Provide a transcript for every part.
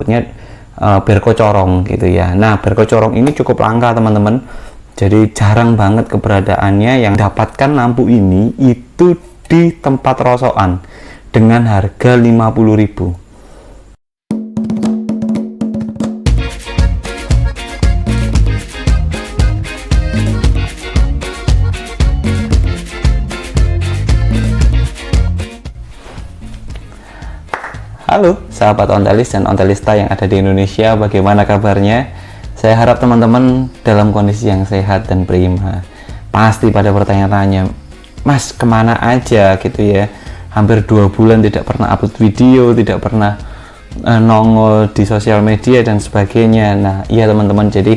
menyebutnya berko corong gitu ya. Nah, berko corong ini cukup langka teman-teman, jadi jarang banget keberadaannya. Yang dapatkan lampu ini itu di tempat rosokan dengan harga 50.000. Halo sahabat ontelis dan ontelista yang ada di Indonesia, bagaimana kabarnya? Saya harap teman-teman dalam kondisi yang sehat dan prima. Pasti pada bertanya-tanya, Mas kemana aja gitu ya? Hampir 2 bulan tidak pernah upload video, tidak pernah nongol di sosial media dan sebagainya. Nah iya teman-teman, jadi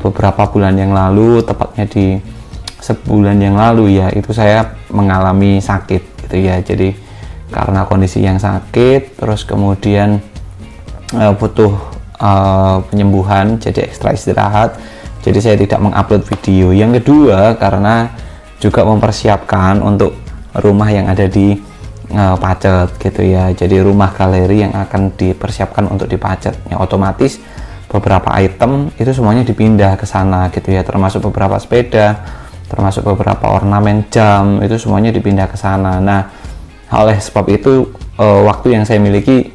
beberapa bulan yang lalu, tepatnya di sebulan yang lalu ya, itu saya mengalami sakit gitu ya. Jadi karena kondisi yang sakit, terus kemudian butuh penyembuhan, jadi ekstra istirahat, jadi saya tidak mengupload video. Yang kedua, karena juga mempersiapkan untuk rumah yang ada di Pacet gitu ya, jadi rumah galeri yang akan dipersiapkan untuk di Pacet ya, otomatis beberapa item itu semuanya dipindah ke sana gitu ya, termasuk beberapa sepeda, termasuk beberapa ornamen jam, itu semuanya dipindah ke sana. Nah oleh sebab itu waktu yang saya miliki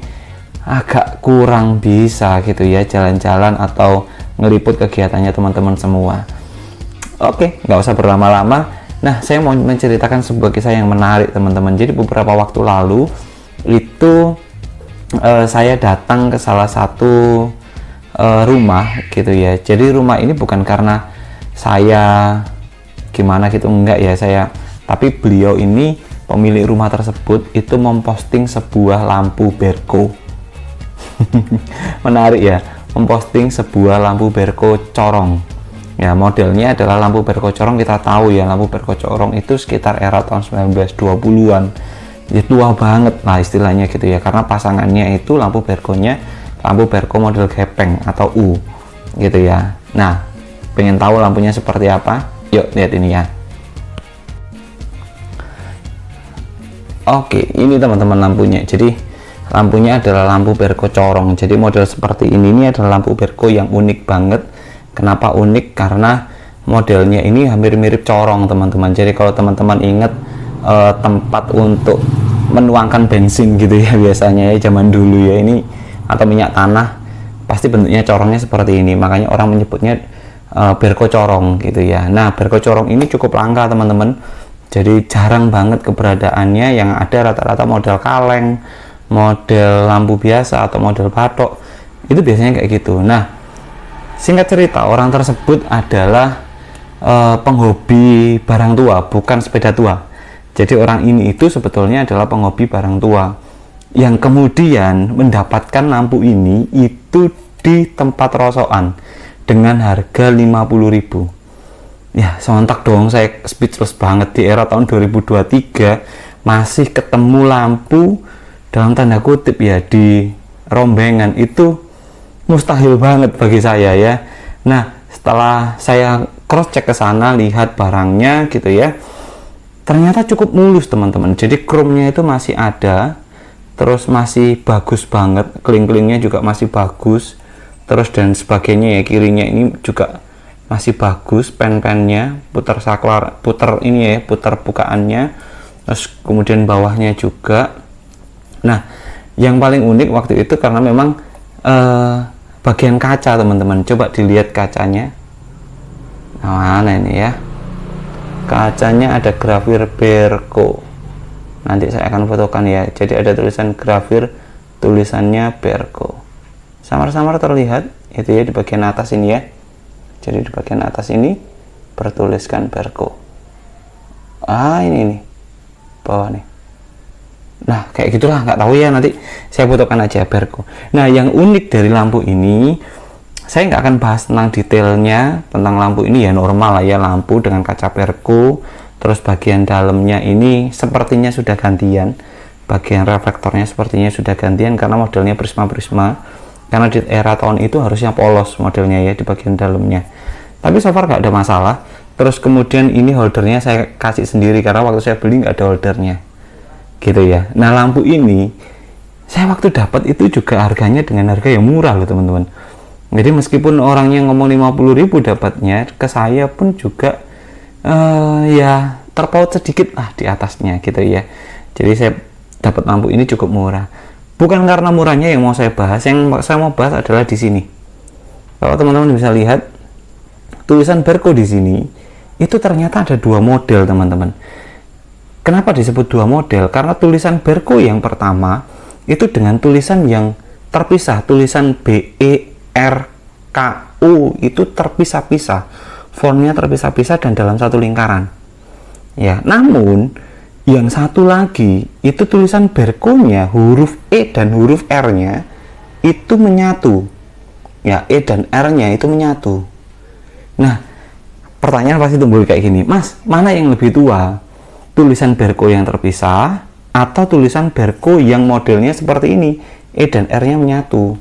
agak kurang bisa gitu ya jalan-jalan atau ngeliput kegiatannya teman-teman semua. Oke, nggak usah berlama-lama. Nah, saya mau menceritakan sebuah kisah yang menarik teman-teman. Jadi beberapa waktu lalu itu saya datang ke salah satu rumah gitu ya. Jadi rumah ini bukan karena saya gimana gitu, enggak ya saya, tapi beliau ini pemilik rumah tersebut itu memposting sebuah lampu berko. Menarik ya, memposting sebuah lampu berko corong ya. Modelnya adalah lampu berko corong. Kita tahu ya, lampu berko corong itu sekitar era tahun 1920-an ya, tua banget lah istilahnya gitu ya, karena pasangannya itu lampu berkonya lampu berko model gepeng atau U gitu ya. Nah, pengen tahu lampunya seperti apa? Yuk lihat ini ya. Oke, ini teman-teman lampunya. Jadi lampunya adalah lampu berko corong. Jadi model seperti ini adalah lampu berko yang unik banget. Kenapa unik? Karena modelnya ini hampir mirip corong teman-teman. Jadi kalau teman-teman ingat tempat untuk menuangkan bensin gitu ya biasanya ya zaman dulu ya, ini atau minyak tanah, pasti bentuknya corongnya seperti ini. Makanya orang menyebutnya berko corong gitu ya. Nah, berko corong ini cukup langka teman-teman. Jadi jarang banget keberadaannya. Yang ada rata-rata model kaleng, model lampu biasa atau model batok, itu biasanya kayak gitu. Nah, singkat cerita, orang tersebut adalah penghobi barang tua, bukan sepeda tua. Jadi orang ini itu sebetulnya adalah penghobi barang tua yang kemudian mendapatkan lampu ini itu di tempat rosokan dengan harga 50.000. Ya sontak dong, saya speechless banget. Di era tahun 2023 masih ketemu lampu dalam tanda kutip ya di rombengan, itu mustahil banget bagi saya ya. Nah, setelah saya cross check ke sana, lihat barangnya gitu ya, ternyata cukup mulus teman-teman. Jadi chrome-nya itu masih ada, terus masih bagus banget, kling-klingnya juga masih bagus, terus dan sebagainya ya. Kirinya ini juga masih bagus, pen-pennya, putar saklar, putar ini ya, putar bukaannya, terus kemudian bawahnya juga. Nah, yang paling unik waktu itu karena memang bagian kaca teman-teman. Coba dilihat kacanya. Nah, mana ini ya? Kacanya ada grafir berko. Nanti saya akan fotokan ya. Jadi ada tulisan grafir, tulisannya berko. Samar-samar terlihat itu ya di bagian atas ini ya. Jadi di bagian atas ini bertuliskan berko. Ini nih bawah nih. Nah kayak gitulah, nggak tahu ya, nanti saya fotokan aja berko. Nah yang unik dari lampu ini, saya nggak akan bahas tentang detailnya tentang lampu ini ya, normal lah ya, lampu dengan kaca berko. Terus bagian dalamnya ini sepertinya sudah gantian, bagian reflektornya sepertinya sudah gantian karena modelnya prisma-prisma. Karena di era tahun itu harusnya polos modelnya ya di bagian dalamnya, tapi so far nggak ada masalah. Terus kemudian ini holdernya saya kasih sendiri karena waktu saya beli nggak ada holdernya gitu ya. Nah lampu ini Saya waktu dapat itu juga harganya dengan harga yang murah loh teman-teman. Jadi meskipun orangnya ngomong 50.000 dapatnya, ke saya pun juga ya terpaut sedikit lah di atasnya gitu ya. Jadi saya dapat lampu ini cukup murah. Bukan karena murahnya yang mau saya bahas, yang saya mau bahas adalah di sini. Kalau teman-teman bisa lihat tulisan Berko di sini, itu ternyata ada dua model teman-teman. Kenapa disebut dua model? Karena tulisan Berko yang pertama itu dengan tulisan yang terpisah, tulisan BERKO itu terpisah-pisah, fontnya terpisah-pisah dan dalam satu lingkaran. Ya, namun yang satu lagi itu tulisan Berko-nya huruf E dan huruf R-nya itu menyatu. Ya, E dan R-nya itu menyatu. Nah, pertanyaan pasti timbul kayak gini, Mas, mana yang lebih tua? Tulisan Berko yang terpisah atau tulisan Berko yang modelnya seperti ini, E dan R-nya menyatu?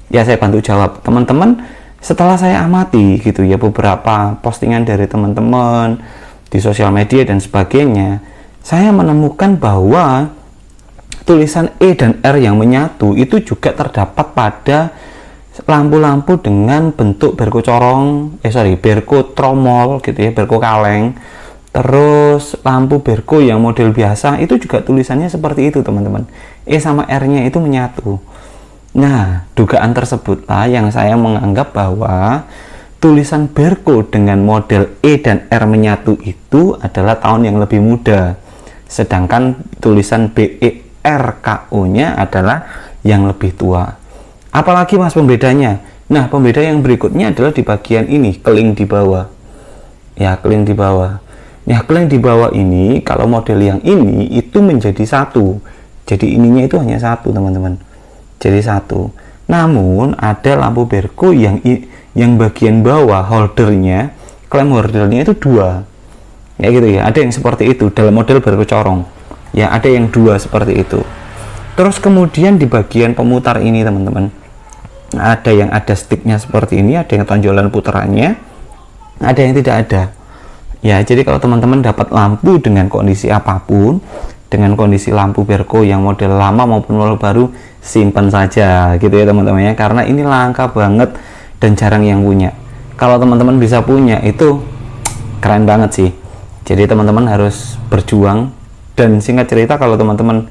Ya, saya bantu jawab. Teman-teman, setelah saya amati gitu ya beberapa postingan dari teman-teman di sosial media dan sebagainya, saya menemukan bahwa tulisan E dan R yang menyatu itu juga terdapat pada lampu-lampu dengan bentuk Berko corong, Berko tromol gitu ya, Berko kaleng. Terus lampu Berko yang model biasa itu juga tulisannya seperti itu teman-teman, E sama R-nya itu menyatu. Nah, dugaan tersebutlah yang saya menganggap bahwa tulisan Berko dengan model E dan R menyatu itu adalah tahun yang lebih muda, sedangkan tulisan BERKO-nya adalah yang lebih tua. Apalagi Mas pembedanya? Nah, pembeda yang berikutnya adalah di bagian ini, keling di bawah. Ya, keling di bawah. Ya, keling di bawah ini kalau model yang ini itu menjadi satu. Jadi ininya itu hanya satu teman-teman. Jadi satu. Namun ada lampu Berko yang bagian bawah holdernya, klem holdernya itu dua. Ya gitu ya. Ada yang seperti itu dalam model Berko corong. Ya, ada yang dua seperti itu. Terus kemudian di bagian pemutar ini teman-teman, ada yang ada sticknya seperti ini, ada yang tonjolan putarannya, ada yang tidak ada. Ya, jadi kalau teman-teman dapat lampu dengan kondisi apapun, dengan kondisi lampu Berko yang model lama maupun model baru, simpan saja gitu ya teman-teman ya, karena ini langka banget dan jarang yang punya. Kalau teman-teman bisa punya itu keren banget sih. Jadi teman-teman harus berjuang. Dan singkat cerita, kalau teman-teman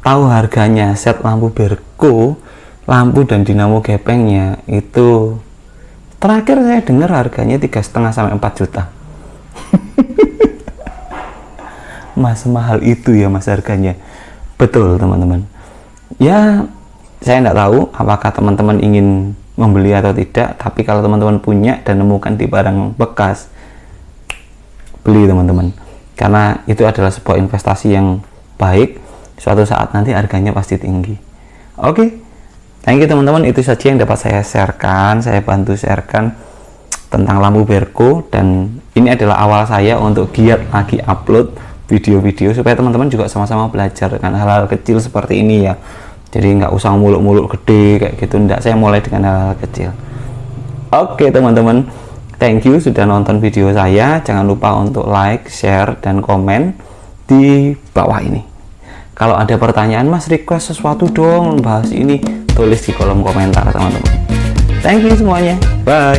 tahu harganya set lampu Berko, lampu dan dinamo gepengnya itu terakhir saya dengar harganya 3,5 sampai 4 juta. Mas, mahal itu ya Mas harganya? Betul teman-teman. Ya, saya tidak tahu apakah teman-teman ingin membeli atau tidak, tapi kalau teman-teman punya dan nemukan di barang bekas, beli teman-teman, karena itu adalah sebuah investasi yang baik. Suatu saat nanti harganya pasti tinggi. Oke, thank you teman-teman. Itu saja yang dapat saya sharekan, saya bantu sharekan tentang lampu Berko, dan ini adalah awal saya untuk giat lagi upload video-video supaya teman-teman juga sama-sama belajar dengan hal-hal kecil seperti ini ya. Jadi nggak usah muluk-muluk gede kayak gitu, enggak. Saya mulai dengan hal-hal kecil. Oke teman-teman, thank you sudah nonton video saya. Jangan lupa untuk like, share, dan komen di bawah ini. Kalau ada pertanyaan, Mas request sesuatu dong bahas ini, tulis di kolom komentar teman-teman. Thank you semuanya, bye.